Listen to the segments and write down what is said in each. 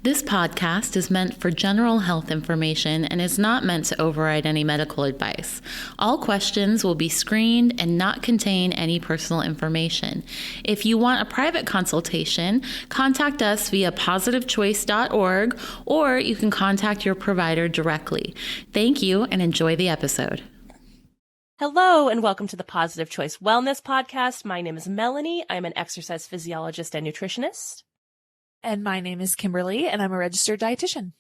This podcast is meant for general health information and is not meant to override any medical advice. All questions will be screened and not contain any personal information. If you want a private consultation, contact us via positivechoice.org, or you can contact your provider directly. Thank you and enjoy the episode. Hello and welcome to the Positive Choice Wellness Podcast. My name is Melanie. I'm an exercise physiologist and nutritionist. And my name is Kimberly, and I'm a registered dietitian.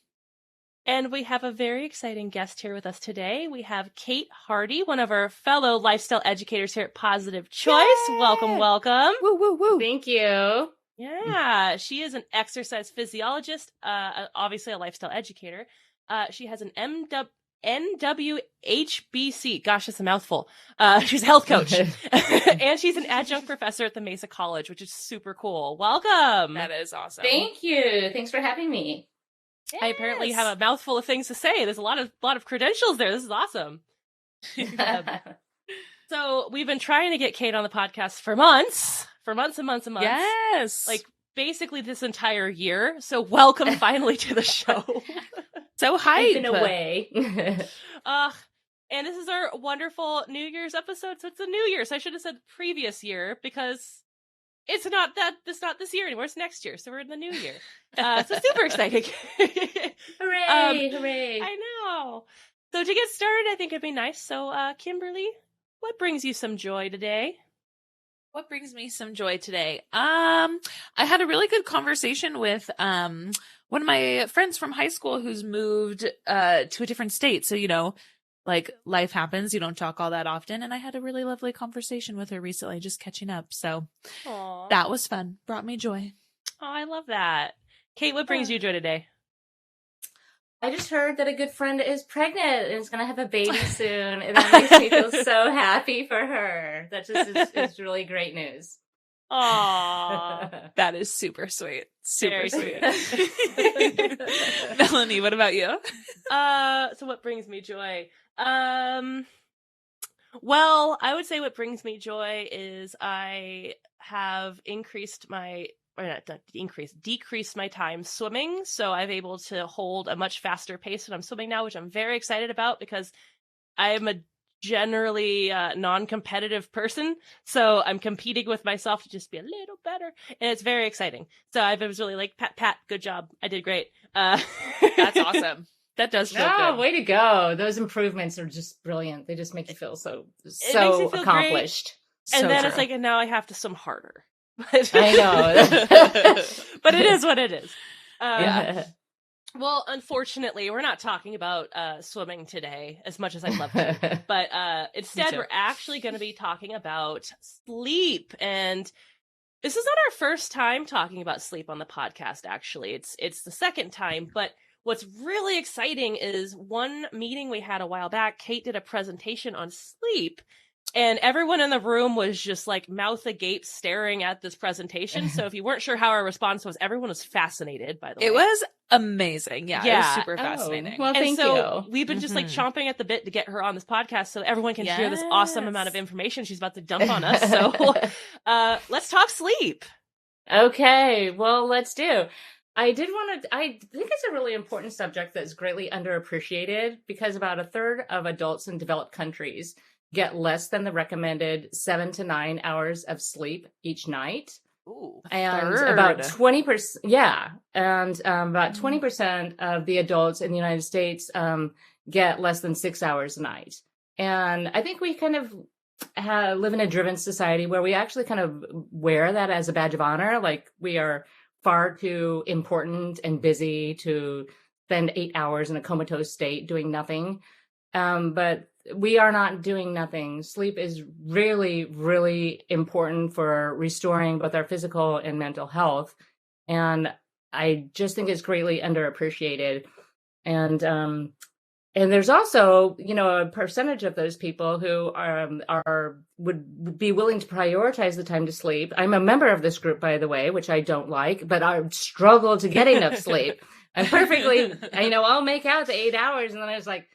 And we have a very exciting guest here with us today. We have Kate Hardy, one of our fellow lifestyle educators here at Positive Choice. Yay! Welcome, welcome. Woo, woo, woo. Thank you. Yeah, she is an exercise physiologist, obviously a lifestyle educator. She has an NWHBC. Gosh, that's a mouthful. She's a health coach. And she's an adjunct professor at the Mesa College, which is super cool. Welcome. That is awesome. Thank you. Thanks for having me. Yes. I apparently have a mouthful of things to say. There's a lot of credentials there. This is awesome. So we've been trying to get Kate on the podcast for months and months and months. Yes. Like basically this entire year. So welcome finally to the show. So hype. I've been away. And this is our wonderful New Year's episode. So it's a New Year. So I should have said previous year because it's not this year anymore. It's next year. So we're in the new year. So super exciting. Hooray, hooray. I know. So to get started, I think it'd be nice. So Kimberly, what brings you some joy today? What brings me some joy today? I had a really good conversation with one of my friends from high school who's moved to a different state. So, you know, like life happens. You don't talk all that often. And I had a really lovely conversation with her recently, just catching up. So Aww. That was fun. Brought me joy. Oh, I love that. Kate, what brings you joy today? I just heard that a good friend is pregnant and is going to have a baby soon. And that makes me feel so happy for her. That just is really great news. Aww. That is super sweet. Super Very sweet. Melanie, what about you? So what brings me joy? Well, I would say what brings me joy is I have decreased my time swimming. So I'm able to hold a much faster pace when I'm swimming now, which I'm very excited about because I am a generally non-competitive person. So I'm competing with myself to just be a little better. And it's very exciting. So I was really like, pat, good job. I did great. That's awesome. That does feel good. Way to go. Those improvements are just brilliant. They just make you feel so accomplished. And so then true. It's like, and now I have to swim harder. But, I know. But it is what it is. Yeah. Well, unfortunately, we're not talking about swimming today as much as I'd love to. But instead, we're actually going to be talking about sleep. And this is not our first time talking about sleep on the podcast, actually. It's the second time. But what's really exciting is one meeting we had a while back, Kate did a presentation on sleep. And everyone in the room was just like mouth agape staring at this presentation. So if you weren't sure how our response was, everyone was fascinated, by the way. It was amazing. Yeah. It was super fascinating. Well, and thank so you. We've been just like chomping at the bit to get her on this podcast so everyone can hear this awesome amount of information she's about to dump on us. So let's talk sleep. Okay. Well, let's do. I think it's a really important subject that's greatly underappreciated because about a third of adults in developed countries get less than the recommended 7 to 9 hours of sleep each night. Ooh, and about 20%, about 20% of the adults in the United States get less than 6 hours a night. And I think we kind of live in a driven society where we actually kind of wear that as a badge of honor. Like we are far too important and busy to spend 8 hours in a comatose state doing nothing. But we are not doing nothing. Sleep is really, really important for restoring both our physical and mental health. And I just think it's greatly underappreciated. And there's also, you know, a percentage of those people who would be willing to prioritize the time to sleep. I'm a member of this group, by the way, which I don't like, but I struggle to get enough sleep. I'm perfectly, I'll make out the 8 hours and then I was like,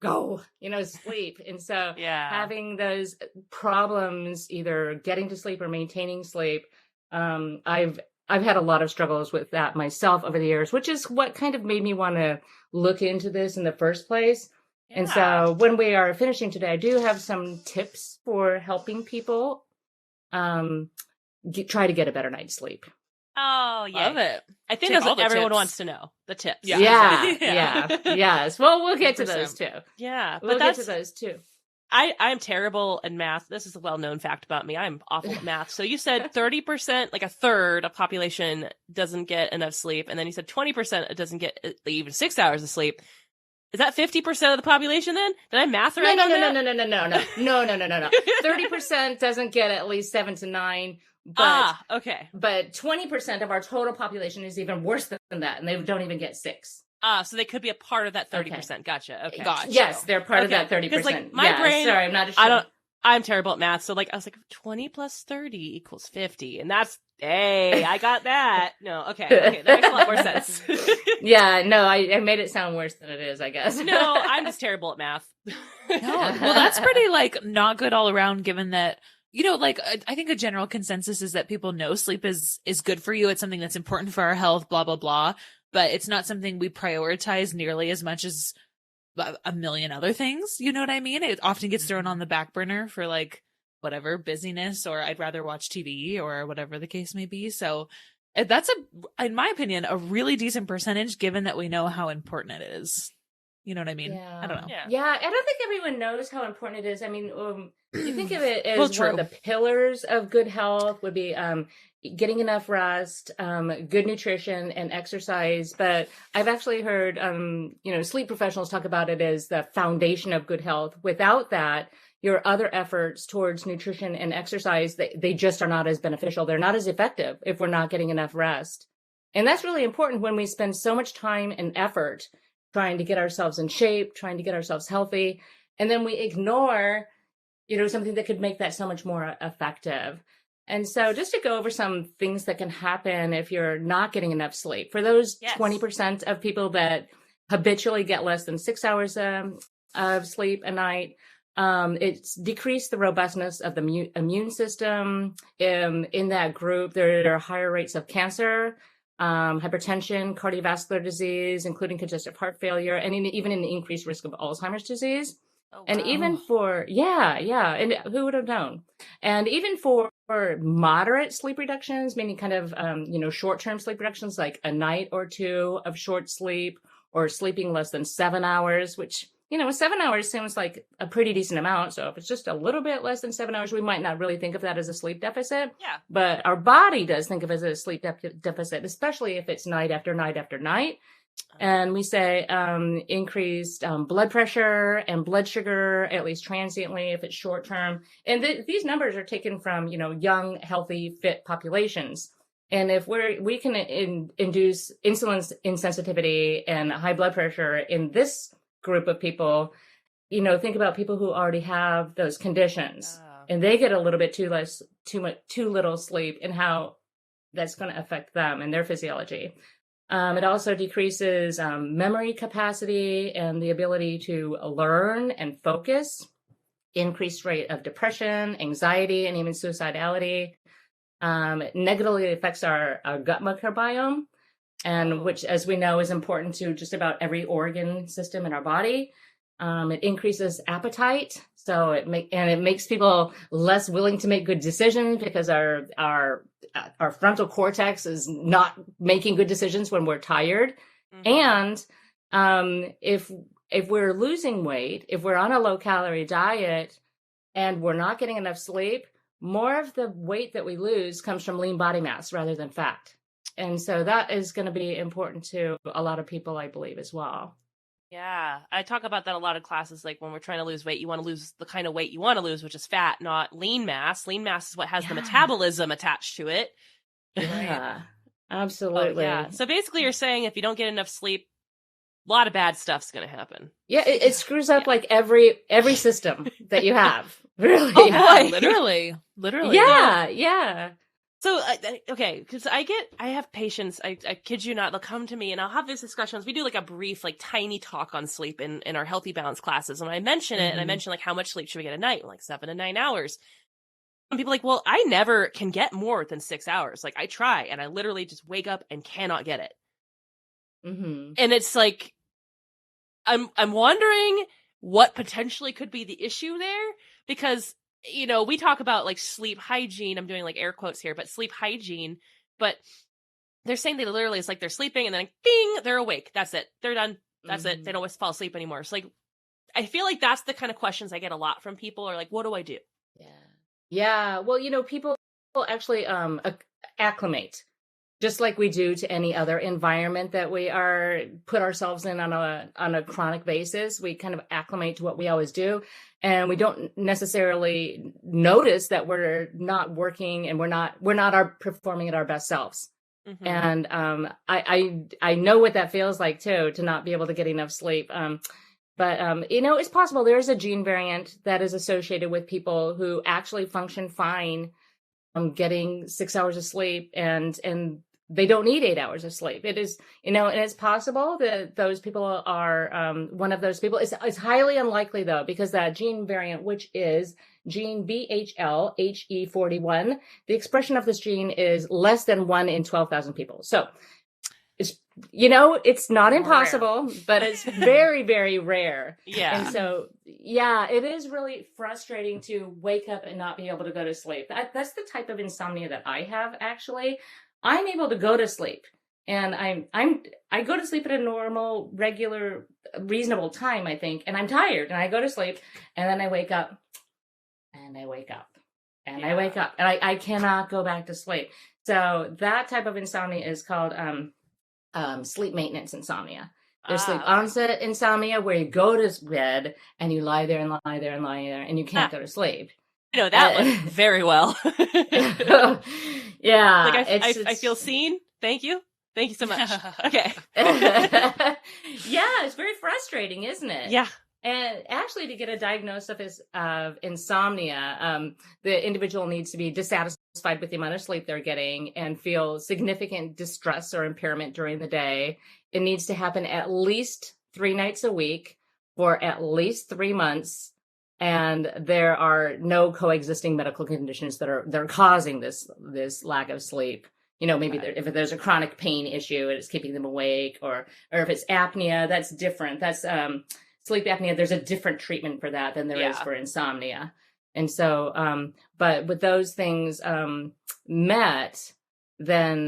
go, sleep. And so having those problems, either getting to sleep or maintaining sleep, I've I've had a lot of struggles with that myself over the years, which is what kind of made me want to look into this in the first place. Yeah. And so when we are finishing today, I do have some tips for helping people try to get a better night's sleep. Oh, yeah. Love it. I think that's what everyone wants to know. The tips. Yeah. Yes. Well, we'll get to those too. Yeah. We'll get to those too. I'm terrible in math. This is a well-known fact about me. I'm awful at math. So you said 30%, like a third of population doesn't get enough sleep. And then you said 20% doesn't get even 6 hours of sleep. Is that 50% of the population then? Did I math right? No. 30% doesn't get at least 7 to 9. But, okay. But 20% of our total population is even worse than that. And they don't even get 6. So they could be a part of that 30%. Okay. Gotcha. Okay. Gotcha. Yes, they're part of that 30%. Because like my brain, sorry, I'm not sure. I'm terrible at math. So like I was like 20 plus 30 equals 50. And that's, hey, I got that. No, okay. That makes a lot more sense. Yeah, no, I made it sound worse than it is, I guess. No, I'm just terrible at math. No, well, that's pretty like not good all around, given that, like I think a general consensus is that people know sleep is good for you. It's something that's important for our health, blah, blah, blah. But it's not something we prioritize nearly as much as a million other things. You know what I mean? It often gets thrown on the back burner for like whatever busyness, or I'd rather watch TV or whatever the case may be. So that's in my opinion, a really decent percentage given that we know how important it is. You know what I mean? Yeah. I don't know. Yeah. I don't think everyone knows how important it is. I mean, you think of it as one of the pillars of good health would be getting enough rest, good nutrition, and exercise. But I've actually heard, sleep professionals talk about it as the foundation of good health. Without that, your other efforts towards nutrition and exercise, they just are not as beneficial. They're not as effective if we're not getting enough rest. And that's really important when we spend so much time and effort trying to get ourselves in shape, trying to get ourselves healthy. And then we ignore, something that could make that so much more effective. And so just to go over some things that can happen if you're not getting enough sleep, for those 20% of people that habitually get less than 6 hours of sleep a night, it's decreased the robustness of the immune system. In that group, there are higher rates of cancer, hypertension, cardiovascular disease, including congestive heart failure, and even an increased risk of Alzheimer's disease. Oh, wow. And even for, and who would have known? And even for moderate sleep reductions, meaning kind of, short-term sleep reductions, like a night or two of short sleep or sleeping less than 7 hours, which, 7 hours seems like a pretty decent amount. So if it's just a little bit less than 7 hours, we might not really think of that as a sleep deficit. Yeah. But our body does think of it as a sleep deficit, especially if it's night after night after night. And we say increased blood pressure and blood sugar, at least transiently, if it's short term. And these numbers are taken from, young, healthy, fit populations. And if we can induce insulin insensitivity and high blood pressure in this group of people, think about people who already have those conditions and they get a little bit too little sleep, and how that's going to affect them and their physiology. It also decreases memory capacity and the ability to learn and focus, increased rate of depression, anxiety, and even suicidality. It negatively affects our gut microbiome, and which, as we know, is important to just about every organ system in our body. It increases appetite, so it makes people less willing to make good decisions because our frontal cortex is not making good decisions when we're tired. Mm-hmm. And if we're losing weight, if we're on a low calorie diet and we're not getting enough sleep, more of the weight that we lose comes from lean body mass rather than fat. And so that is going to be important to a lot of people, I believe, as well. Yeah, I talk about that a lot of classes. Like when we're trying to lose weight, you want to lose the kind of weight you want to lose, which is fat, not lean mass. Lean mass is what has the metabolism attached to it. Yeah, absolutely. So basically you're saying if you don't get enough sleep, a lot of bad stuff's going to happen. Yeah, it screws up like every system that you have. Really. Oh boy, literally. Yeah. So, okay, because I have patients, I kid you not, they'll come to me and I'll have these discussions. We do like a brief, like tiny talk on sleep in our Healthy Balance classes. And I mention it, and I mention like how much sleep should we get a night? Like 7 to 9 hours. people like, well, I never can get more than 6 hours. Like I try and I literally just wake up and cannot get it. Mm-hmm. And it's like, I'm wondering what potentially could be the issue there, because, you know, we talk about like sleep hygiene. I'm doing like air quotes here, but sleep hygiene, but they're saying they literally, it's like they're sleeping and then bing, they're awake. That's it. They're done. That's it. They don't fall asleep anymore. So like, I feel like that's the kind of questions I get a lot from people are like, what do I do? Yeah. Yeah. Well, you know, people actually acclimate just like we do to any other environment that we are put ourselves in on a chronic basis. We kind of acclimate to what we always do. And we don't necessarily notice that we're not working and we're not performing at our best selves. Mm-hmm. And I know what that feels like too, to not be able to get enough sleep. But you know, it's possible there is a gene variant that is associated with people who actually function fine getting 6 hours of sleep, and they don't need 8 hours of sleep. It is, you know, and it's possible that those people are one of those people. It's highly unlikely though, because that gene variant, which is gene BHLHE41, the expression of this gene is less than 1 in 12,000 people. So it's, you know, it's not impossible, but it's very, very rare. Yeah. And so, yeah, it is really frustrating to wake up and not be able to go to sleep. That's the type of insomnia that I have, actually. I'm able to go to sleep, and I go to sleep at a normal, regular, reasonable time, I think, and I'm tired, and I go to sleep, and then I wake up, and I wake up, and I wake up, and I cannot go back to sleep. So that type of insomnia is called sleep maintenance insomnia. There's sleep onset insomnia, where you go to bed and you lie there and lie there and lie there, and you can't go to sleep. I know that one very well. Yeah. Like I feel seen. Thank you so much. Okay. Yeah, it's very frustrating, isn't it? Yeah. And actually, to get a diagnosis of insomnia, the individual needs to be dissatisfied with the amount of sleep they're getting and feel significant distress or impairment during the day. It needs to happen at least 3 nights a week for at least 3 months. And there are no coexisting medical conditions that are causing this lack of sleep. You know, maybe if there's a chronic pain issue and it's keeping them awake, or if it's apnea, that's different. That's sleep apnea. There's a different treatment for that than there is for insomnia. And so, but with those things met, then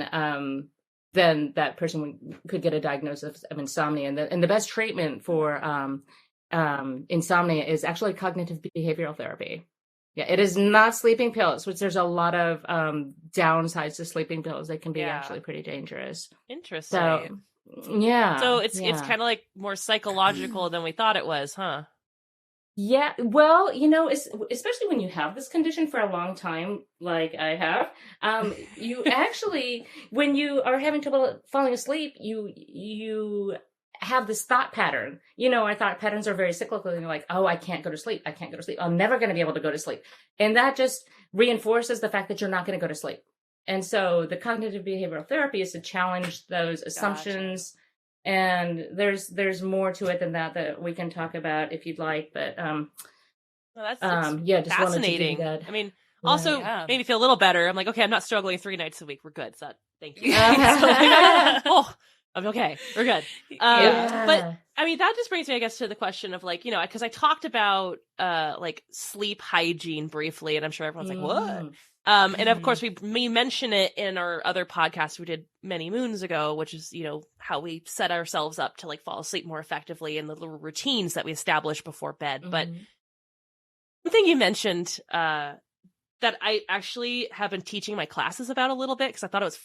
that person could get a diagnosis of insomnia. And the best treatment for insomnia is actually cognitive behavioral therapy. Yeah, it is not sleeping pills, which there's a lot of downsides to sleeping pills. They can be actually pretty dangerous. Interesting. So, yeah. So it's kind of like more psychological than we thought it was, huh? Yeah. Well, you know, especially when you have this condition for a long time, like I have, you actually, when you are having trouble falling asleep, you have this thought pattern. You know, our thought patterns are very cyclical, and you're like, oh, I can't go to sleep. I'm never going to be able to go to sleep. And that just reinforces the fact that you're not going to go to sleep. And so the cognitive behavioral therapy is to challenge those assumptions. Gotcha. And there's more to it than that we can talk about if you'd like. But well, that's just fascinating. Wanted to do that. I mean, also made me feel a little better. I'm like, okay, I'm not struggling 3 nights a week. We're good. So thank you. I'm okay. We're good. But I mean, that just brings me, I guess, to the question of like, you know, because I talked about like sleep hygiene briefly, and I'm sure everyone's like, what? And of course, we mention it in our other podcast we did many moons ago, which is, you know, how we set ourselves up to like fall asleep more effectively and the little routines that we establish before bed. But one thing you mentioned that I actually have been teaching my classes about a little bit, because I thought it was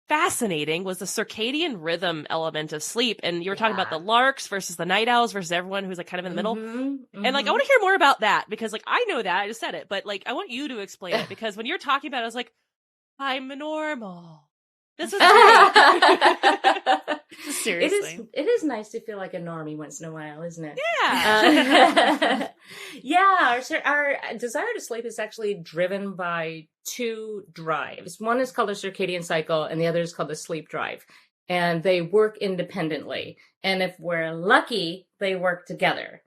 fascinating, was the circadian rhythm element of sleep. And you were talking about the larks versus the night owls versus everyone who's like kind of in the middle. And like, I want to hear more about that, because like, I know that I just said it, but like, I want you to explain it, because when you're talking about it, I was like, I'm normal. This is great. Seriously. It is nice to feel like a normie once in a while, isn't it? Yeah. Yeah. Our desire to sleep is actually driven by 2 drives. One is called the circadian cycle, and the other is called the sleep drive. And they work independently. And if we're lucky, they work together.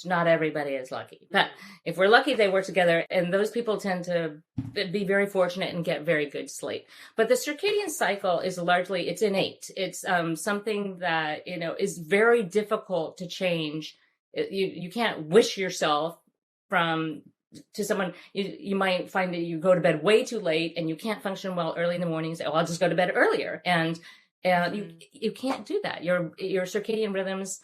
Not everybody is lucky, but if we're lucky, they work together, and those people tend to be very fortunate and get very good sleep. But the circadian cycle is largely, it's innate. It's something that, is very difficult to change. You can't wish yourself to someone. You might find that you go to bed way too late and you can't function well early in the morning. Say, I'll just go to bed earlier. And you can't do that. Your circadian rhythms,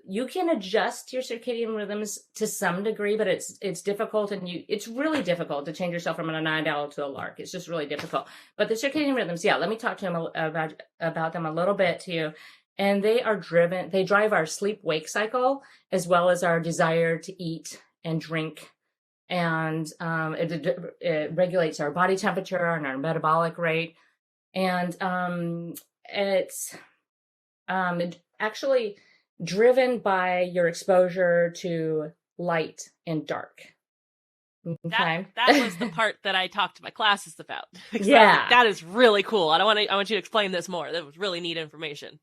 you can adjust your circadian rhythms to some degree, but it's difficult, and it's really difficult to change yourself from a night owl to a lark. It's just really difficult. But the circadian rhythms, let me talk to them about them a little bit too. And they drive our sleep-wake cycle, as well as our desire to eat and drink. And it regulates our body temperature and our metabolic rate. And it's actually driven by your exposure to light and dark. Okay. That was the part that I talked to my classes about. Yeah. That is really cool. I want you to explain this more. That was really neat information.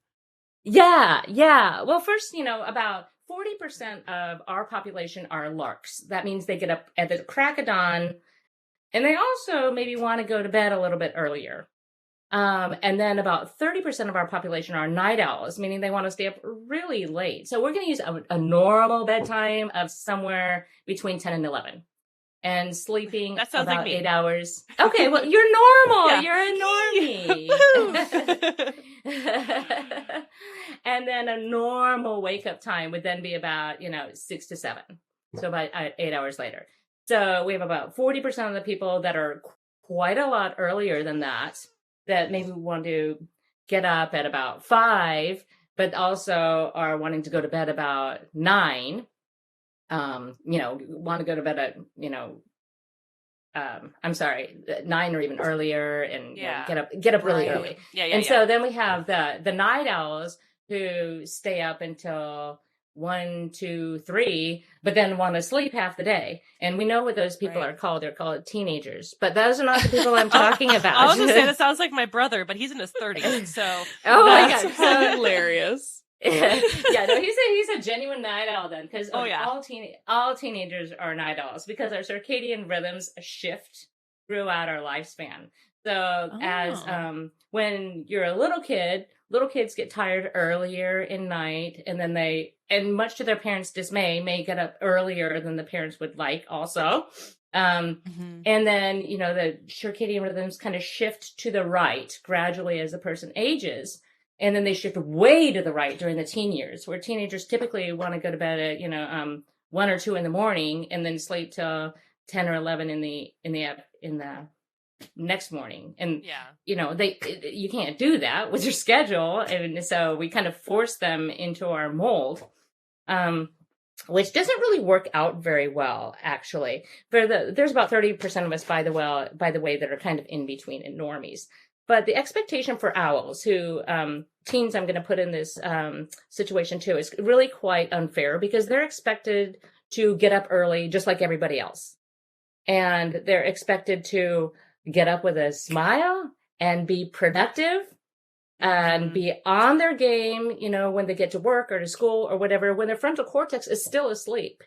Yeah. Well, first, about 40% of our population are larks. That means they get up at the crack of dawn, and they also maybe want to go to bed a little bit earlier. And then about 30% of our population are night owls, meaning they want to stay up really late. So we're going to use a normal bedtime of somewhere between 10 and 11. And sleeping that sounds about like me. 8 hours. Okay, well, you're normal. Yeah. You're a normie. And then a normal wake-up time would then be about, 6 to 7. So about 8 hours later. So we have about 40% of the people that are quite a lot earlier than that maybe want to get up at about 5, but also are wanting to go to bed about 9. Want to go to bed at, 9 or even earlier, and get up really early. So then we have the night owls who stay up until 1, 2, 3, but then want to sleep half the day. And we know what those people are called. They're called teenagers. But those are not the people I'm talking about. I was going to say, that sounds like my brother, but he's in his 30s. So my God, so hilarious. He's a genuine night owl then, because all teenagers are night owls, because our circadian rhythms shift throughout our lifespan. So as when you're a little kids get tired earlier in night, and then and much to their parents' dismay, may get up earlier than the parents would like also. And then, the circadian rhythms kind of shift to the right gradually as the person ages. And then they shift way to the right during the teen years, where teenagers typically want to go to bed at, 1 or 2 in the morning, and then sleep till 10 or 11 in the next morning. And, you can't do that with your schedule. And so we kind of force them into our mold, which doesn't really work out very well, actually. There's about 30% of us, by the way, that are kind of in between and normies. But the expectation for owls, who teens I'm going to put in this situation too, is really quite unfair, because they're expected to get up early just like everybody else. And they're expected to get up with a smile and be productive and be on their game, when they get to work or to school or whatever, when their frontal cortex is still asleep.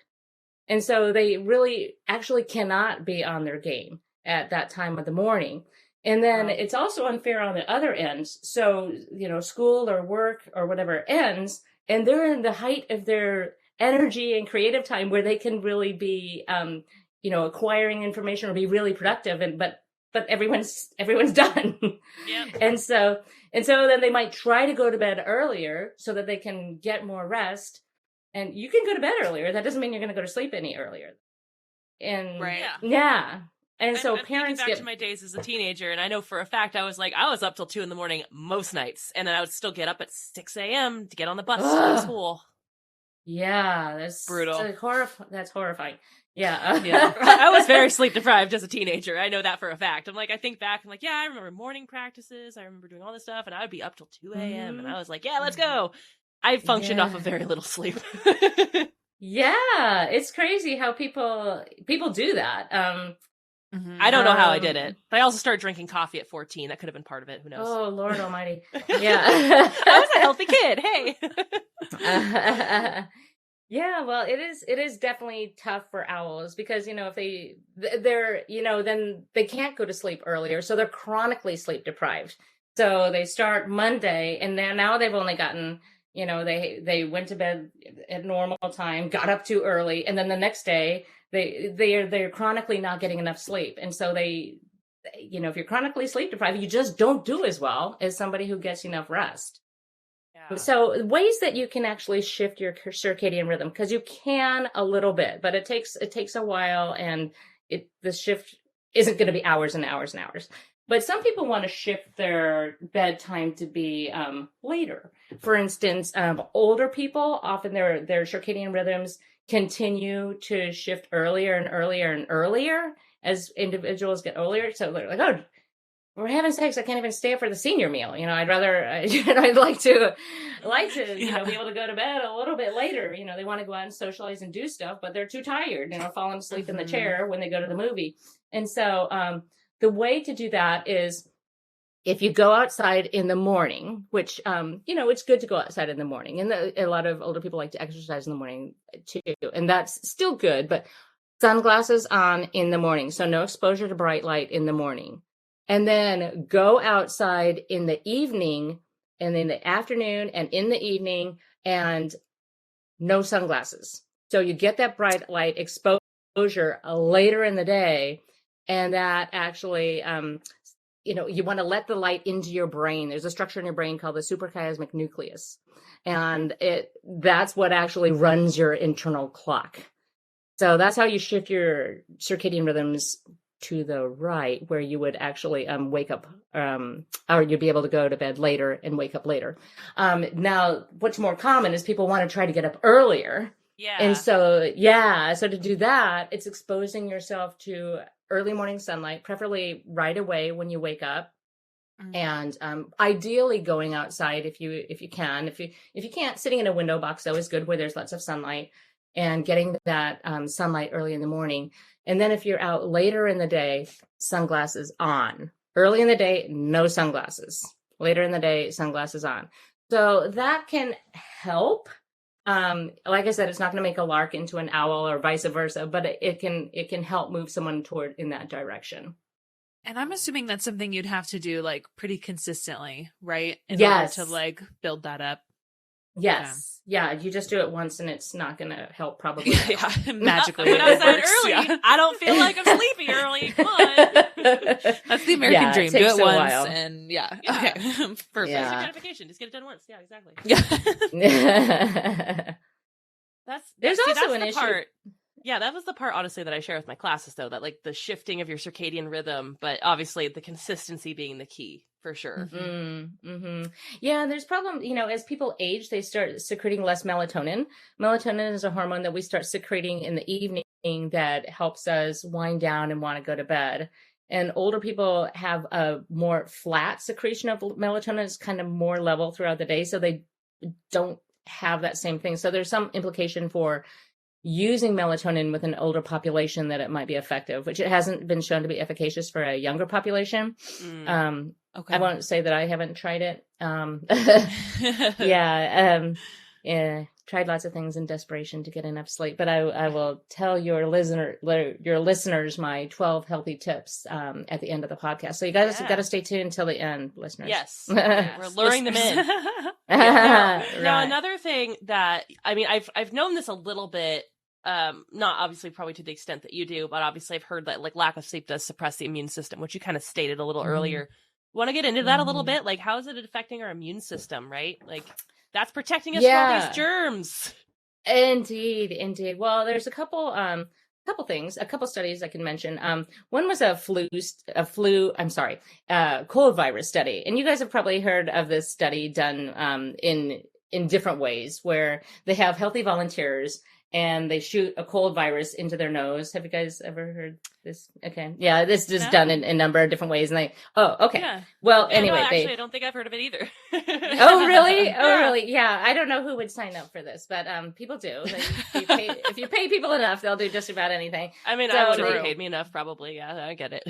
And so they really actually cannot be on their game at that time of the morning. And then it's also unfair on the other end. So, school or work or whatever ends, and they're in the height of their energy and creative time, where they can really be, acquiring information or be really productive. But everyone's done. Yeah. And so then they might try to go to bed earlier so that they can get more rest. And you can go to bed earlier. That doesn't mean you're going to go to sleep any earlier. And yeah. And so parents back to my days as a teenager, and I know for a fact I was up till 2 a.m. most nights, and then I would still get up at 6 a.m. to get on the bus to go to school. Yeah, that's brutal. That's horrifying. Yeah. I was very sleep deprived as a teenager. I know that for a fact. I think back, I remember morning practices. I remember doing all this stuff, and I would be up till 2 a.m. And I was like, let's go. I functioned off of very little sleep. Yeah, it's crazy how people do that. I don't know how I did it. But I also started drinking coffee at 14. That could have been part of it. Who knows? Oh, Lord almighty. Yeah. I was a healthy kid. Hey. Yeah, well, it is definitely tough for owls because, if they're, then they can't go to sleep earlier. So they're chronically sleep deprived. So they start Monday and now they've only gotten, they went to bed at normal time, got up too early. And then the next day they're chronically not getting enough sleep. And so if you're chronically sleep deprived, you just don't do as well as somebody who gets enough rest. So ways that you can actually shift your circadian rhythm, because you can a little bit, but it takes a while, and the shift isn't going to be hours and hours and hours. But some people want to shift their bedtime to be later. For instance, older people, often their circadian rhythms continue to shift earlier and earlier and earlier as individuals get older. So they're like, oh, for heaven's sakes, I can't even stay up for the senior meal. I'd like to be able to go to bed a little bit later. They want to go out and socialize and do stuff, but they're too tired, falling asleep in the chair when they go to the movie. And so the way to do that is if you go outside in the morning, which, it's good to go outside in the morning. And a lot of older people like to exercise in the morning too. And that's still good, but sunglasses on in the morning. So no exposure to bright light in the morning. And then go outside in the evening and in the afternoon and in the evening, and no sunglasses. So you get that bright light exposure later in the day. And that actually, you want to let the light into your brain. There's a structure in your brain called the suprachiasmatic nucleus. And that's what actually runs your internal clock. So that's how you shift your circadian rhythms to the right, where you would actually wake up, or you'd be able to go to bed later and wake up later. Now, what's more common is people want to try to get up earlier. Yeah. And so to do that, it's exposing yourself to early morning sunlight, preferably right away when you wake up. Mm-hmm. And ideally going outside if you can. If you can't, sitting in a window box though is good, where there's lots of sunlight, and getting that sunlight early in the morning. And then if you're out later in the day, sunglasses on. Early in the day, no sunglasses. Later in the day, sunglasses on. So that can help. Like I said, it's not going to make a lark into an owl or vice versa, but it can help move someone toward in that direction. And I'm assuming that's something you'd have to do like pretty consistently, right? In order to like build that up. Yes. Yeah. You just do it once and it's not going to help probably. Magically. When I said early, I don't feel like I'm sleepy early. Come on. That's the American dream. Do it once while. And okay. Perfect. Yeah. Identification. Just get it done once. Yeah, exactly. Yeah. There's also an issue. Part. Yeah, that was the part, honestly, that I share with my classes, though, that like the shifting of your circadian rhythm, but obviously the consistency being the key. For sure. Mm-hmm. Mm-hmm. Yeah, there's problem, as people age, they start secreting less melatonin. Melatonin is a hormone that we start secreting in the evening that helps us wind down and want to go to bed. And older people have a more flat secretion of melatonin. It's kind of more level throughout the day, so they don't have that same thing. So there's some implication for using melatonin with an older population that it might be effective, which it hasn't been shown to be efficacious for a younger population. Okay. I won't say that I haven't tried it. Tried lots of things in desperation to get enough sleep, but I will tell your listeners my 12 healthy tips at the end of the podcast. So you guys got to stay tuned until the end, listeners. Yes. We're luring them in. Now, another thing that, I've known this a little bit, not obviously probably to the extent that you do, but obviously I've heard that like lack of sleep does suppress the immune system, which you kind of stated a little earlier. Want to get into that a little bit? Like, how is it affecting our immune system, right? Like, that's protecting us from all these germs. Indeed. Well, there's a couple things, a couple studies I can mention. One was a cold virus study. And you guys have probably heard of this study done in different ways, where they have healthy volunteers and they shoot a cold virus into their nose. Have you guys ever heard this? Okay. Yeah, this is done in a number of different ways. And okay. Yeah. Well, anyway. Actually, I don't think I've heard of it either. Oh, really? Oh, really? Yeah. I don't know who would sign up for this, but people do. If you pay people enough, they'll do just about anything. I would have paid me enough, probably. Yeah, I get it.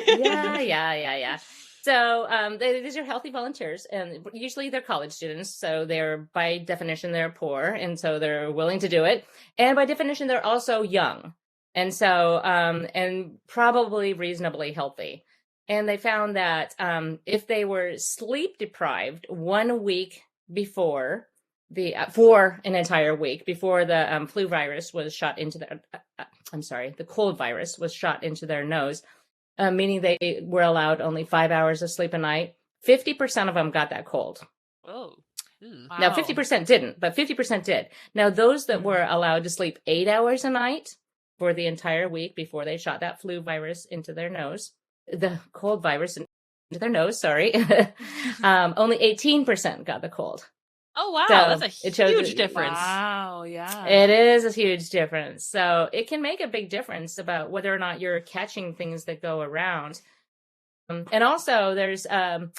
Yeah. So these are healthy volunteers, and usually they're college students. So they're, by definition, they're poor, and so they're willing to do it. And by definition, they're also young, and so and probably reasonably healthy. And they found that if they were sleep deprived 1 week before for an entire week before the flu virus was shot into their, the cold virus was shot into their nose, meaning they were allowed only 5 hours of sleep a night, 50% of them got that cold. Oh. Wow. Now, 50% didn't, but 50% did. Now, those that were allowed to sleep 8 hours a night for the entire week before they shot that flu virus into their nose, the cold virus into their nose, sorry, only 18% got the cold. Oh, wow. So That's a huge difference. Wow. Yeah. It is a huge difference. So it can make a big difference about whether or not you're catching things that go around. And also there's an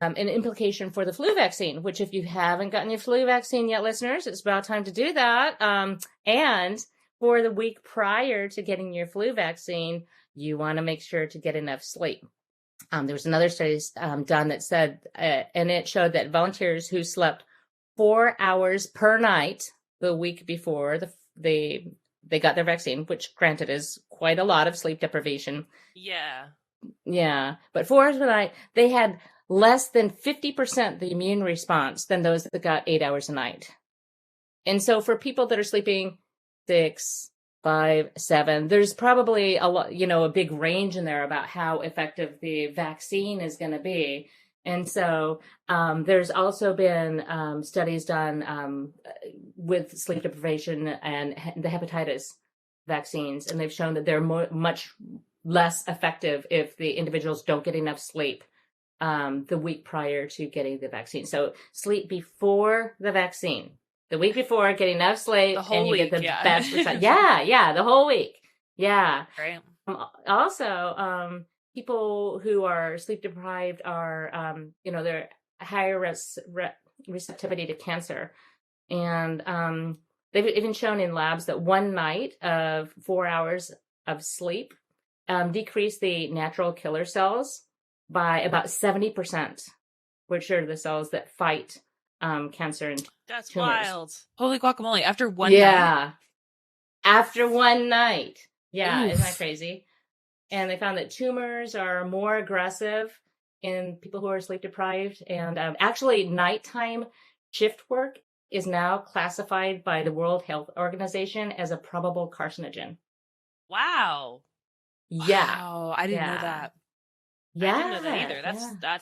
implication for the flu vaccine, which if you haven't gotten your flu vaccine yet, listeners, it's about time to do that. And for the week prior to getting your flu vaccine, you want to make sure to get enough sleep. There was another study done that said, and it showed that volunteers who slept 4 hours per night the week before they got their vaccine, which granted is quite a lot of sleep deprivation. Yeah. But 4 hours per night, they had less than 50% the immune response than those that got 8 hours a night. And so for people that are sleeping 6, 5, 7, there's probably a lot, a big range in there about how effective the vaccine is going to be. And so there's also been studies done with sleep deprivation and the hepatitis vaccines, and they've shown that they're much less effective if the individuals don't get enough sleep the week prior to getting the vaccine. So sleep before the vaccine. The week before, get enough sleep, The whole and you week, get the yeah. best result. Yeah, the whole week. Yeah. Right. Also, people who are sleep deprived are, they're higher receptivity to cancer. And they've even shown in labs that 1 night of 4 hours of sleep decreased the natural killer cells by about 70%, which are the cells that fight cancer and That's tumors. wild. Holy guacamole. After one night. Yeah. After 1 night. Yeah. Oof. Isn't that crazy? And they found that tumors are more aggressive in people who are sleep deprived. And actually, nighttime shift work is now classified by the World Health Organization as a probable carcinogen. Wow. Yeah. Wow. I didn't know Yeah. that. Yeah. I didn't know that either. Yeah.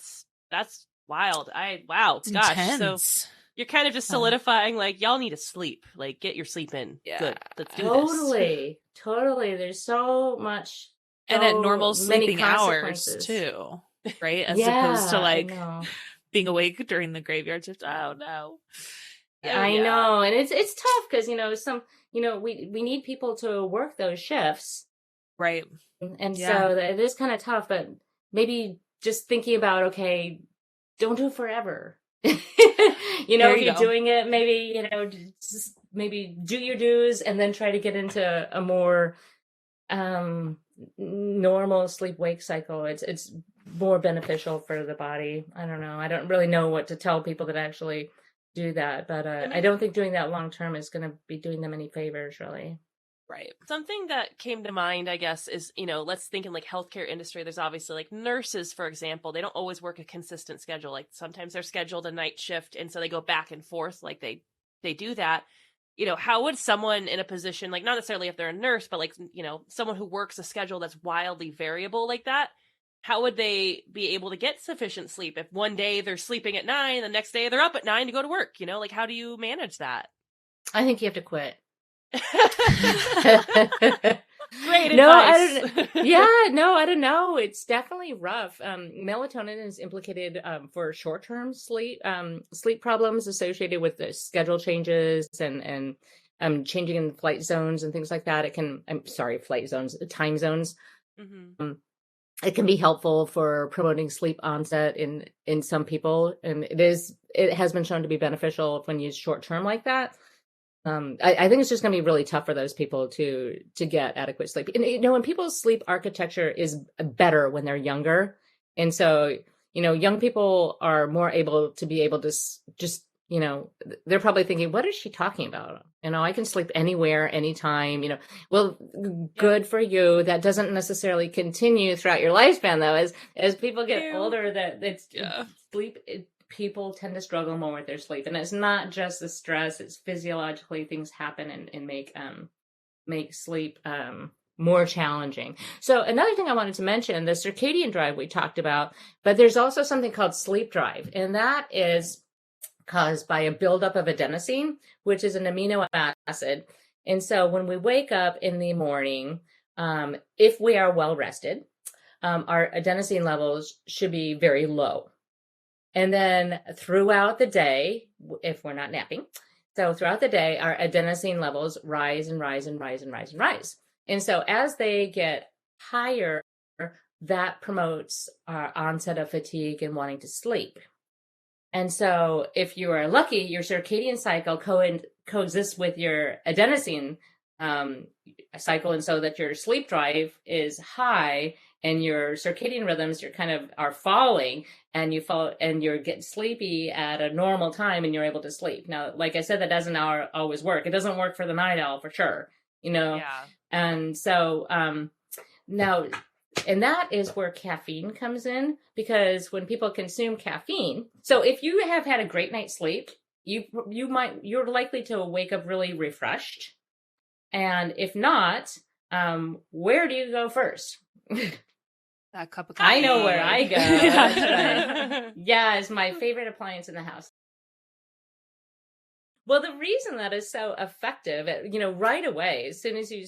That's wild. Wow. It's Gosh. intense. So you're kind of just solidifying, like, y'all need to sleep. Like, get your sleep in. Yeah. Good. Let's do this. Totally. There's so much. And at so normal many sleeping hours consequences. too, right? As Yeah, opposed to I like know. being awake during the graveyard shift. Oh no. I know, and it's tough because we need people to work those shifts, Right. and Yeah. so it is kind of tough. But maybe just thinking about, okay, don't do it forever. If you're doing it, maybe just maybe do your dues and then try to get into a more normal sleep-wake cycle. It's more beneficial for the body. I don't know. I don't really know what to tell people that actually do that, but I don't think doing that long term is going to be doing them any favors, really. Right. Something that came to mind, I guess, is, let's think in like healthcare industry. There's obviously like nurses, for example, they don't always work a consistent schedule. Like sometimes they're scheduled a night shift, and so they go back and forth. Like they do that. How would someone in a position, like not necessarily if they're a nurse, but like, someone who works a schedule that's wildly variable like that, how would they be able to get sufficient sleep if one day they're sleeping at 9, the next day they're up at 9 to go to work? Like, how do you manage that? I think you have to quit. Great No, advice. I don't know. It's definitely rough. Melatonin is implicated for short-term sleep problems associated with the schedule changes and changing in flight zones and things like that. Time zones. Mm-hmm. It can be helpful for promoting sleep onset in some people, and it has been shown to be beneficial when used short-term like that. I think it's just going to be really tough for those people to get adequate sleep. And, when people's sleep architecture is better when they're younger, And so, young people are more able to just, they're probably thinking, what is she talking about? I can sleep anywhere, anytime, well, good for you. That doesn't necessarily continue throughout your lifespan, though. As people get older, sleep, people tend to struggle more with their sleep. And it's not just the stress, it's physiologically things happen and make sleep more challenging. So another thing I wanted to mention, the circadian drive we talked about, but there's also something called sleep drive, and that is caused by a buildup of adenosine, which is an amino acid. And so when we wake up in the morning, if we are well rested, our adenosine levels should be very low. And then throughout the day, if we're not napping, so throughout the day, our adenosine levels rise and rise and rise and rise and rise. And so as they get higher, that promotes our onset of fatigue and wanting to sleep. And so if you are lucky, your circadian cycle coexists with your adenosine cycle, and so that your sleep drive is high and your circadian rhythms are falling, and you're getting sleepy at a normal time and you're able to sleep. Now, like I said, that doesn't always work. It doesn't work for the night owl for sure, Yeah. And so now, and that is where caffeine comes in, because when people consume caffeine, so if you have had a great night's sleep, you're likely to wake up really refreshed. And if not, where do you go first? That cup of coffee. I know where I go. That's right. Yeah, it's my favorite appliance in the house. Well, the reason that is so effective, right away, as soon as you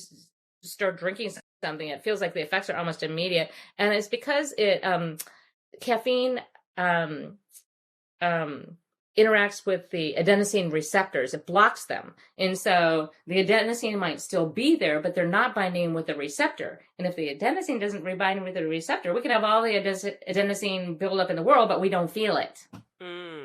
start drinking something, it feels like the effects are almost immediate. And it's because caffeine interacts with the adenosine receptors. It blocks them. And so the adenosine might still be there, but they're not binding with the receptor. And if the adenosine doesn't bind with the receptor, we can have all the adenosine build up in the world, but we don't feel it.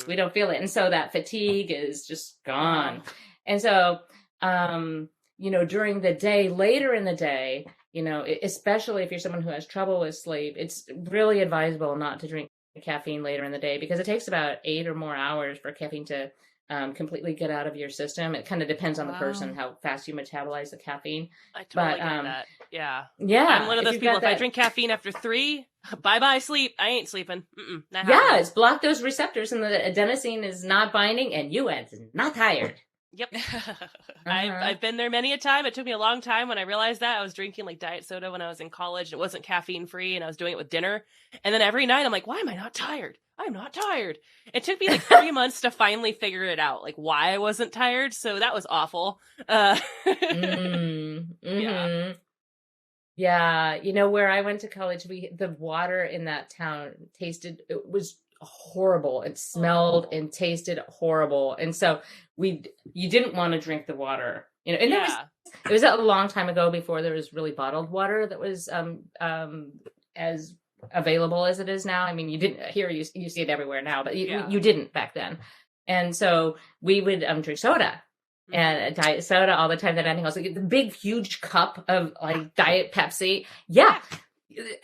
We don't feel it. And so that fatigue is just gone. And so, during the day, later in the day, especially if you're someone who has trouble with sleep, it's really advisable not to drink caffeine later in the day, because it takes about 8 or more hours for caffeine to completely get out of your system. It kind of depends on the person, how fast you metabolize the caffeine. I totally get that. Yeah. Yeah. I'm one of those people, if I drink caffeine after 3, bye-bye sleep. I ain't sleeping. Yeah, it's blocked those receptors, and the adenosine is not binding, and you are not tired. Yep. I've been there many a time. It took me a long time when I realized that. I was drinking like diet soda when I was in college. It wasn't caffeine free, and I was doing it with dinner. And then every night I'm like, why am I not tired? I'm not tired. It took me like 3 months to finally figure it out, like why I wasn't tired. So that was awful. Yeah. Yeah. Where I went to college, the water in that town it was horrible. It smelled and tasted horrible. And so you didn't want to drink the water, and it was a long time ago, before there was really bottled water that was as available as it is now. I mean, you didn't here, you see it everywhere now, but you didn't back then. And so we would drink soda and diet soda all the time. That anything else, like the big huge cup of like Diet Pepsi. Yeah.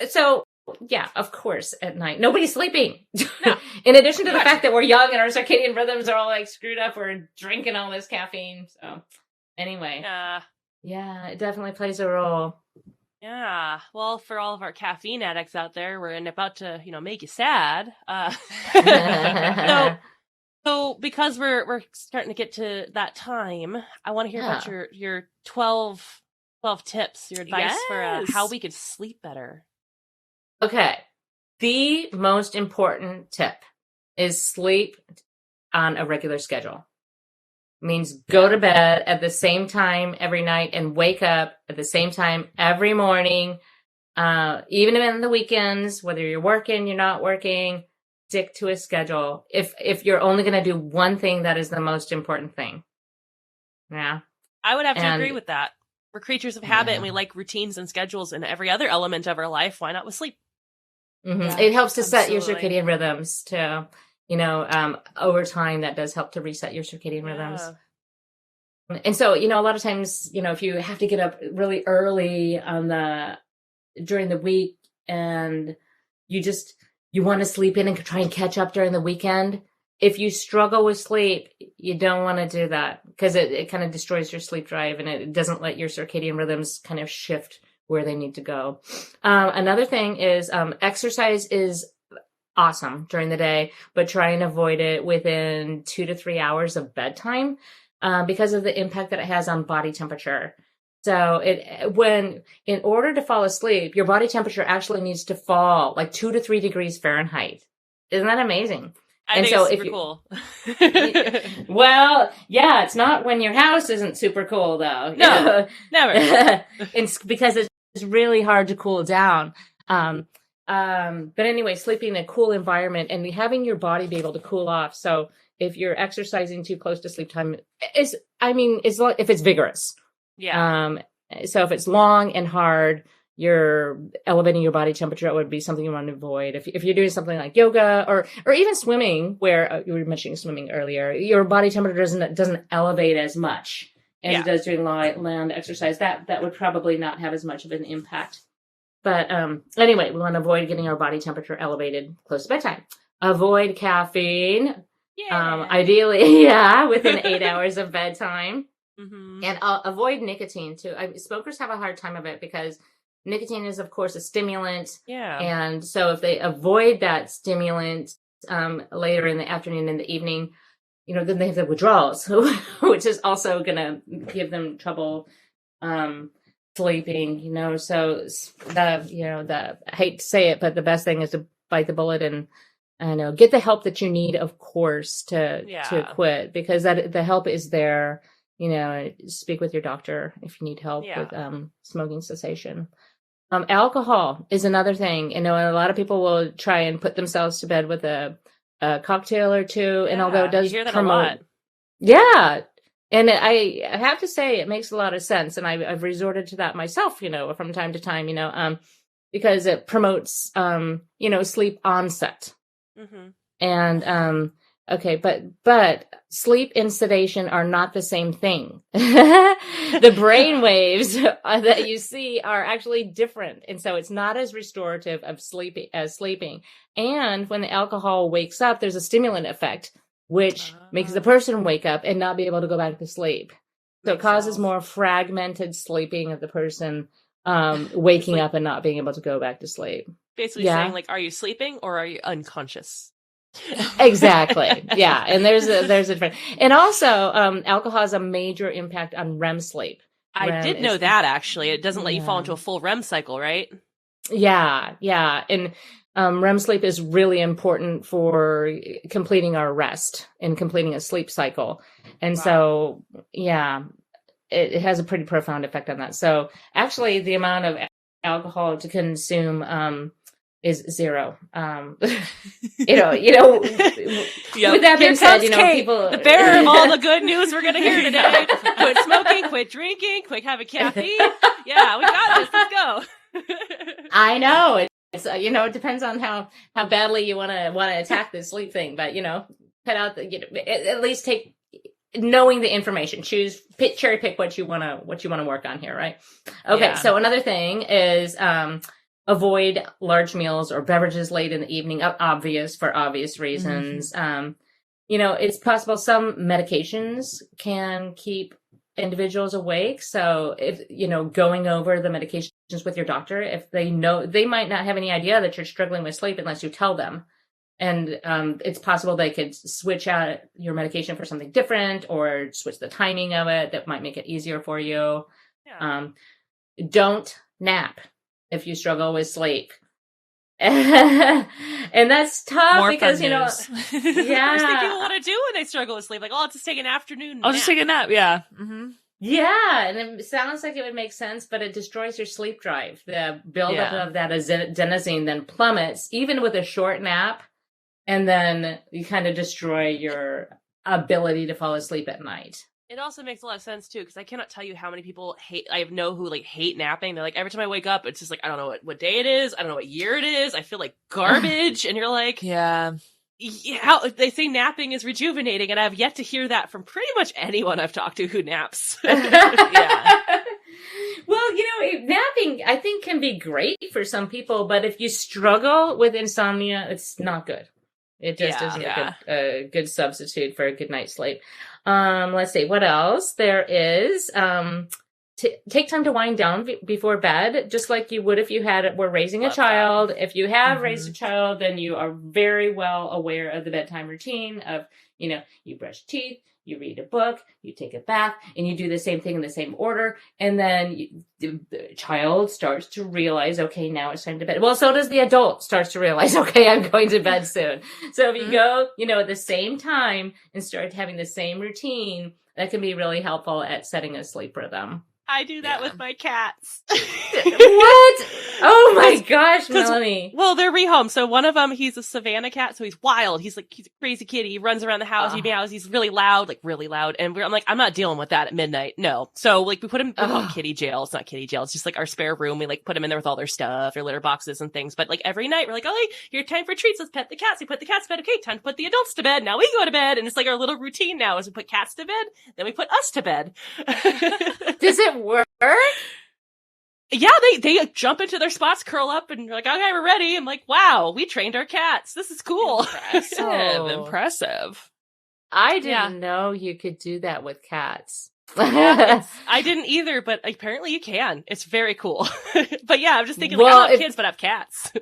So yeah, of course, at night. Nobody's sleeping. No. In addition to the fact that we're young and our circadian rhythms are all like screwed up, we're drinking all this caffeine. So anyway. Yeah, it definitely plays a role. Yeah. Well, for all of our caffeine addicts out there, we're about to, make you sad. So because we're starting to get to that time, I want to hear about your 12 tips, your advice for how we could sleep better. Okay. The most important tip is sleep on a regular schedule. It means go to bed at the same time every night and wake up at the same time every morning. Even in the weekends, whether you're working, you're not working, stick to a schedule. If you're only going to do one thing, that is the most important thing. Yeah. I would have to agree with that. We're creatures of habit, and we like routines and schedules in every other element of our life. Why not with sleep? Mm-hmm. Yeah, it helps to set your circadian rhythms to, over time, that does help to reset your circadian rhythms. And so, a lot of times, if you have to get up really early during the week, and you just, you want to sleep in and try and catch up during the weekend. If you struggle with sleep, you don't want to do that because it kind of destroys your sleep drive and it doesn't let your circadian rhythms kind of shift where they need to go. Another thing is exercise is awesome during the day, but try and avoid it within 2 to 3 hours of bedtime because of the impact that it has on body temperature. So in order to fall asleep, your body temperature actually needs to fall like 2 to 3 degrees Fahrenheit. Isn't that amazing? I think it's super cool. Well, yeah, it's not when your house isn't super cool, though. No, never. It's because it's really hard to cool down. But anyway, sleeping in a cool environment and having your body be able to cool off. So if you're exercising too close to sleep time, if it's vigorous. Yeah. So if it's long and hard, you're elevating your body temperature. It would be something you want to avoid. If you're doing something like yoga or even swimming, where you were mentioning swimming earlier, your body temperature doesn't elevate as much as it does during land exercise. That would probably not have as much of an impact. But anyway, we want to avoid getting our body temperature elevated close to bedtime. Avoid caffeine. Yeah. Ideally, within 8 hours of bedtime. Mm-hmm. And avoid nicotine too. Smokers have a hard time of it because nicotine is, of course, a stimulant. Yeah. And so if they avoid that stimulant later in the afternoon and the evening, then they have the withdrawals, which is also going to give them trouble sleeping. So I hate to say it, but the best thing is to bite the bullet and get the help that you need, of course, to quit, because the help is there. Speak with your doctor if you need help with smoking cessation. Alcohol is another thing. A lot of people will try and put themselves to bed with a cocktail or two. And although it does promote, and I have to say it makes a lot of sense. And I've resorted to that myself, from time to time, because it promotes, sleep onset. Mm-hmm. And, okay, but sleep and sedation are not the same thing. The brain waves that you see are actually different. And so it's not as restorative of sleeping. And when the alcohol wakes up, there's a stimulant effect, which makes the person wake up and not be able to go back to sleep. So it causes more fragmented sleeping of the person waking up and not being able to go back to sleep. Basically saying, like, are you sleeping or are you unconscious? Exactly. Yeah. And there's a difference. And also, alcohol has a major impact on REM sleep. I did know that, actually. It doesn't let you fall into a full REM cycle, right? Yeah. Yeah. And REM sleep is really important for completing our rest and completing a sleep cycle. And so, it has a pretty profound effect on that. So actually, the amount of alcohol to consume is 0. With that being said, people, the bearer of all the good news we're going to hear today. Quit smoking, quit drinking, quit having caffeine. Yeah, we got this. Let's go. I know. It's it depends on how badly you want to attack this sleep thing, but cut out at least take knowing the information, cherry pick what you want to work on here, right? Okay. Yeah. So another thing is, avoid large meals or beverages late in the evening, for obvious reasons. Mm-hmm. It's possible some medications can keep individuals awake. So if, going over the medications with your doctor, if they know, they might not have any idea that you're struggling with sleep unless you tell them. And it's possible they could switch out your medication for something different or switch the timing of it. That might make it easier for you. Yeah. Don't nap if you struggle with sleep. And that's tough because, First thing people want to do when they struggle with sleep. Like, I'll just take an afternoon nap. I'll just take a nap. Yeah. Mm-hmm. Yeah. And it sounds like it would make sense, but it destroys your sleep drive. The buildup of that adenosine then plummets, even with a short nap. And then you kind of destroy your ability to fall asleep at night. It also makes a lot of sense, too, because I cannot tell you how many people who hate napping. They're like, every time I wake up, it's just like, I don't know what day it is. I don't know what year it is. I feel like garbage. And you're like, they say napping is rejuvenating. And I've yet to hear that from pretty much anyone I've talked to who naps. Well, napping, I think, can be great for some people, but if you struggle with insomnia, it's not good. It just isn't a good substitute for a good night's sleep. Let's see, what else? There is, take time to wind down before bed, just like you would if you were raising a child. If you have raised a child, then you are very well aware of the bedtime routine of, you brush teeth, you read a book, you take a bath, and you do the same thing in the same order. And then the child starts to realize, okay, now it's time to bed. Well, so does the adult starts to realize, okay, I'm going to bed soon. So if you go, at the same time and start having the same routine, that can be really helpful at setting a sleep rhythm. I do that with my cats. What? Oh my gosh, Melanie. Well, they're rehome. So one of them, he's a Savannah cat, so he's wild. He's a crazy kitty. He runs around the house. He meows. He's really loud. And I'm like, I'm not dealing with that at midnight. No. So we put him in kitty jail. It's not kitty jail. It's just our spare room. We put him in there with all their stuff, their litter boxes and things. But every night we're like, oh, hey, your time for treats. Let's pet the cats. We put the cats to bed. Okay, time to put the adults to bed. Now we go to bed. And it's our little routine now is we put cats to bed. Then we put us to bed. Does it work? Yeah, they jump into their spots, curl up, and you're like, okay, we're ready. I'm like, wow, we trained our cats. This is cool. Impressive. I didn't know you could do that with cats. I didn't either, but apparently you can. It's very cool. But yeah, I'm just thinking, I don't have kids, but I have cats.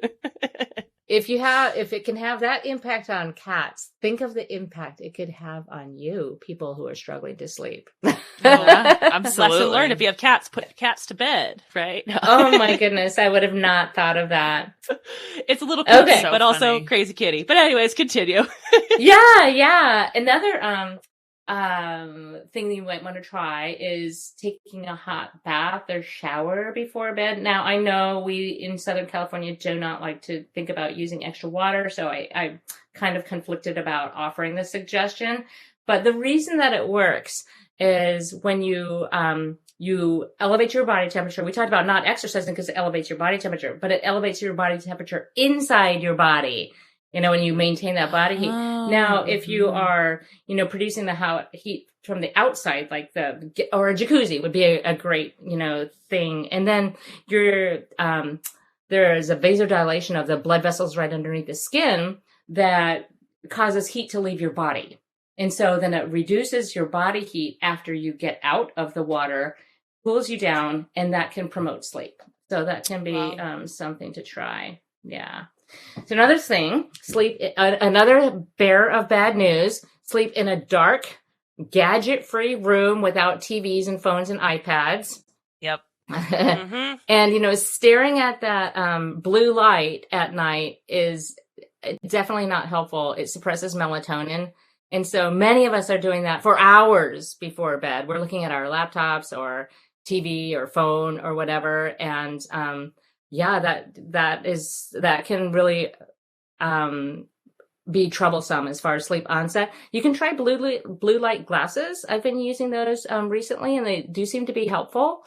If it can have that impact on cats, think of the impact it could have on you, people who are struggling to sleep. Absolutely. Lesson learned: if you have cats, put cats to bed, right? Oh my goodness, I would have not thought of that. It's a little kooky, but also crazy kitty. But anyways, continue. Yeah. Another thing that you might want to try is taking a hot bath or shower before bed. Now, I know we in Southern California do not like to think about using extra water, so I kind of conflicted about offering this suggestion. But the reason that it works is when you elevate your body temperature. We talked about not exercising because it elevates your body temperature, but it elevates your body temperature inside your body. When you maintain that body heat. Now, if you are, producing the heat from the outside, or a jacuzzi would be a great, thing. And then there is a vasodilation of the blood vessels right underneath the skin that causes heat to leave your body. And so then it reduces your body heat after you get out of the water, cools you down, and that can promote sleep. So that can be something to try. Yeah. So another thing, another bearer of bad news, sleep in a dark, gadget-free room without TVs and phones and iPads. Yep. And, staring at that blue light at night is definitely not helpful. It suppresses melatonin. And so many of us are doing that for hours before bed. We're looking at our laptops or TV or phone or whatever. And, that can really be troublesome as far as sleep onset. You can try blue light glasses. I've been using those recently, and they do seem to be helpful.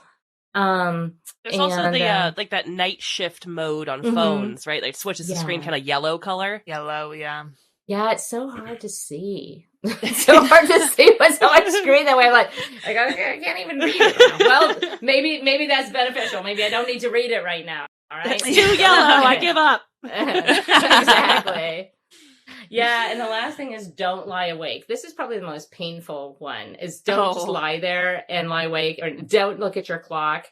There's also the that night shift mode on phones, right? It switches the screen kind of yellow color. Yellow, yeah. Yeah, it's so hard to see. It's so hard to see what's on my screen that way. I'm like, I can't even read it now. Well, maybe that's beneficial. Maybe I don't need to read it right now. All right. It's too yellow. I give up. Exactly. Yeah, and the last thing is don't lie awake. This is probably the most painful one, is don't just lie there and lie awake, or don't look at your clock.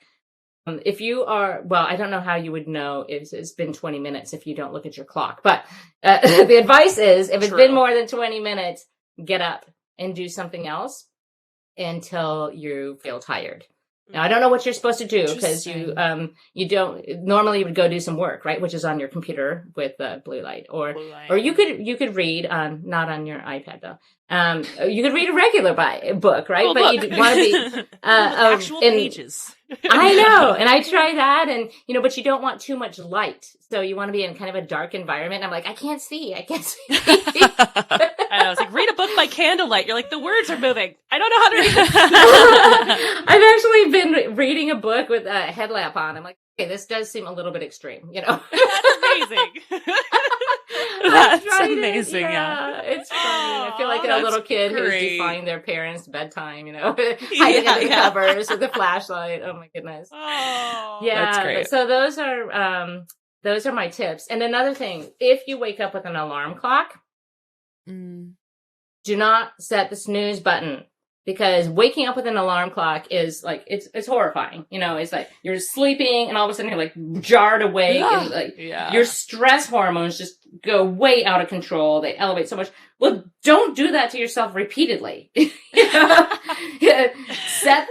If you are, I don't know how you would know if it's been 20 minutes if you don't look at your clock. But the advice is, if it's been more than 20 minutes, get up and do something else until you feel tired. Now, I don't know what you're supposed to do, because you don't normally you would go do some work, right? Which is on your computer with blue light, or you could read not on your iPad though. You could read a regular book, right? But you want to be actual pages. I know, and I try that, and but you don't want too much light, so you want to be in kind of a dark environment. I'm like, I can't see. I know. It's like, read a book by candlelight. You're like, the words are moving. I don't know how to read this. I've actually been reading a book with a headlamp on. I'm like, okay, this does seem a little bit extreme, you know? That's amazing. That's amazing. Yeah. It's funny. I feel like a that's little kid who's great. defying their parents' bedtime, you know, hiding under the covers with a flashlight. Oh my goodness. Oh, Yeah. that's great. So those are my tips. And another thing, if you wake up with an alarm clock, do not set the snooze button. Because waking up with an alarm clock is like, it's horrifying. You know, it's like you're sleeping and all of a sudden you're like jarred awake and like your stress hormones just go way out of control. They elevate so much. Well, don't do that to yourself repeatedly. Set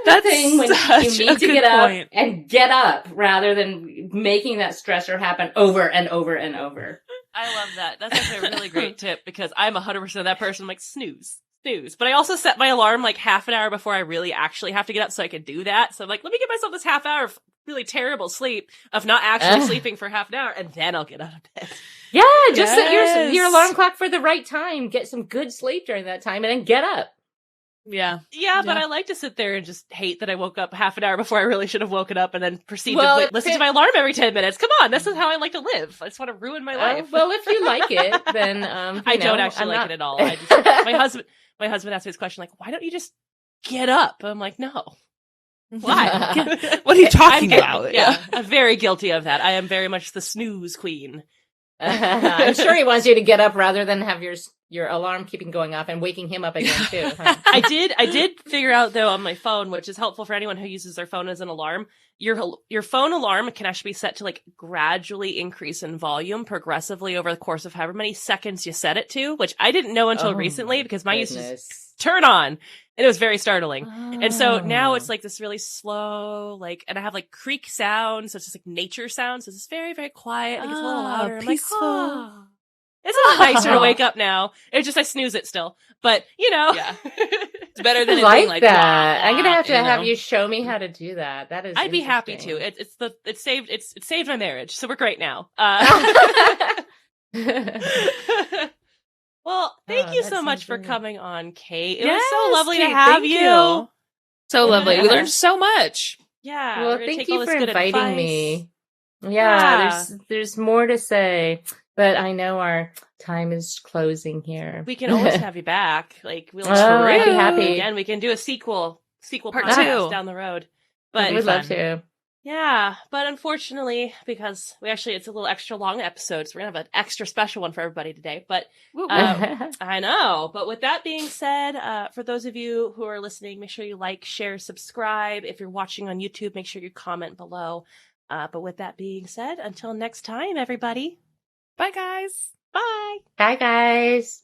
the thing when you need to get up and get up rather than making that stressor happen over and over and over. I love that. That's actually a really great tip because I'm 100% that person. I'm like, snooze. But I also set my alarm like half an hour before I really actually have to get up so I can do that. So I'm like, let me give myself this half hour of really terrible sleep of not actually sleeping for half an hour, and then I'll get out of bed. Yeah, just set your alarm clock for the right time. Get some good sleep during that time, and then get up. Yeah, but I like to sit there and just hate that I woke up half an hour before I really should have woken up, and then proceed to listen to my alarm every 10 minutes. Come on, this is how I like to live. I just want to ruin my life. Well, if you like it, then I don't actually like it at all. My husband asked me this question, like, why don't you just get up? I'm like, no. Why? What are you talking about? Yeah, I'm very guilty of that. I am very much the snooze queen. I'm sure he wants you to get up rather than have your alarm keeping going off and waking him up again too. Huh? I did figure out though on my phone, which is helpful for anyone who uses their phone as an alarm. Your phone alarm can actually be set to like gradually increase in volume progressively over the course of however many seconds you set it to, which I didn't know until recently because mine used to turn on and it was very startling. And so now it's like this really slow, like, and I have like creak sounds. So it's just like nature sounds. So it's very, very quiet. Like it's a little louder. Peaceful. I'm like, it's a little nicer to wake up now. It's just I snooze it still, but you know, it's better than I anything like like that. I'm gonna have to have you you show me how to do that. That is, I'd be happy to. It saved my marriage, so we're great now. Well, thank you so much for coming on, Kate. It was so lovely to have you. So lovely. We learned so much. Yeah. Well, thank you for inviting me. Yeah, there's more to say, but I know our time is closing here. We can always have you back. Like we'll I'd be happy. Again, we can do a sequel Part podcast 2 down the road. But we'd love to. Yeah, but unfortunately, because it's a little extra long episode, so we're gonna have an extra special one for everybody today. But I know. But with that being said, for those of you who are listening, make sure you like, share, subscribe. If you're watching on YouTube, make sure you comment below. But with that being said, until next time, everybody. Bye, guys. Bye. Bye, guys.